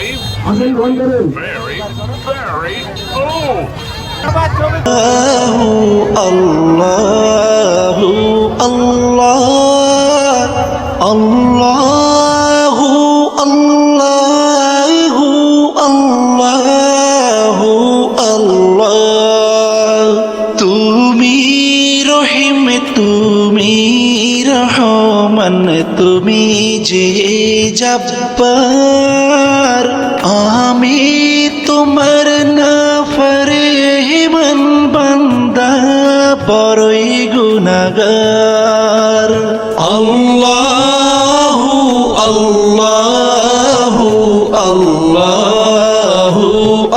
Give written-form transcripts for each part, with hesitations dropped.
very, very, very old. আল্লাহু আল্লাহ আল্লাহু আল্লাহু আল্লাহু আল্লাহ তুমি রহিম তুমি রহমান তুমি যে জব্বার আমি তোমার নাফরমান বান্দা বড়ই গুনাহগার আল্লাহু আল্লাহু আল্লাহু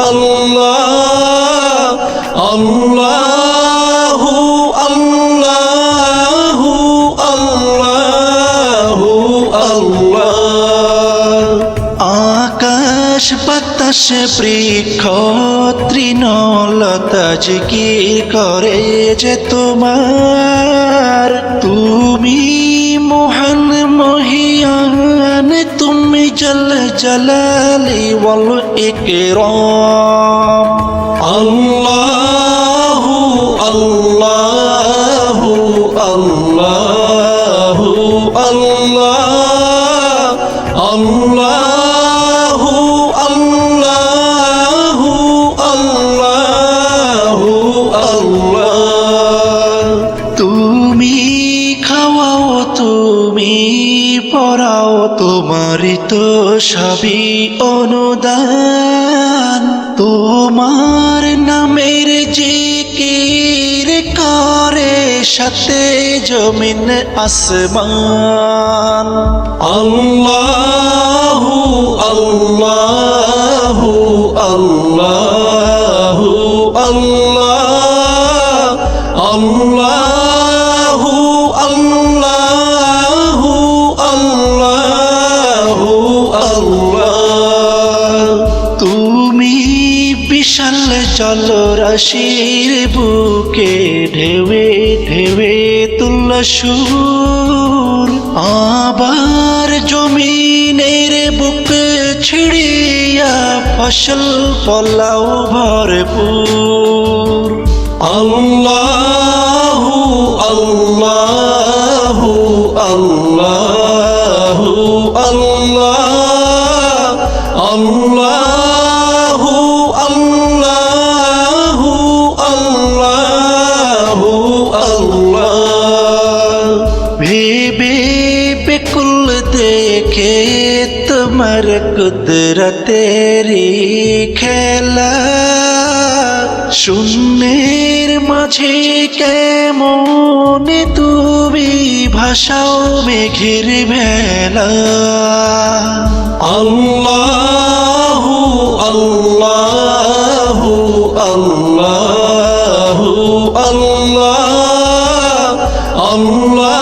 আল্লাহ আল্লাহু আল্লাহু আল্লাহু আল্লাহ আকাশ বাতাস বৃক্ষ তৃণলতা জিকির করে যে তোমার তুমি মহান মহিয়ান তুমি জল জলালি ওয়াল ইকরাম আল্লাহু আল্লাহু আল্লাহু আল্লাহ আল্লাহু আল্লাহু আল্লাহু আল্লাহ তুমি খাওয়াও তুমি পড়াও তোমারই তো সবই অনুদান তোমার নামের জিকির করে সাথে জমিন আসমান আল্লাহু আল্লাহু আল্লাহু আল্লাহ আল্লাহু আল্লাহু আল্লাহু আল্লাহ তুমি বিশাল জলরাশির বুকে ঢেউে ঢেউে তুল্লা সুর আবার জমিনের বুক ছিড়িয়া ফসল ফলাও ভরপুর আল্লাহু আল্লাহু আল্লাহু আল্লাহ আল্লাহু আল্লাহু আল্লাহু আল্লাহ ভেবে বেকুল দেখে তোমার কুদরতেরি খেলা শূন্যের মাঝে কেমন তুমি ভাষাও মেঘের ভেলা আল্লাহু আল্লাহু আল্লাহু আল্লাহ আল্লাহ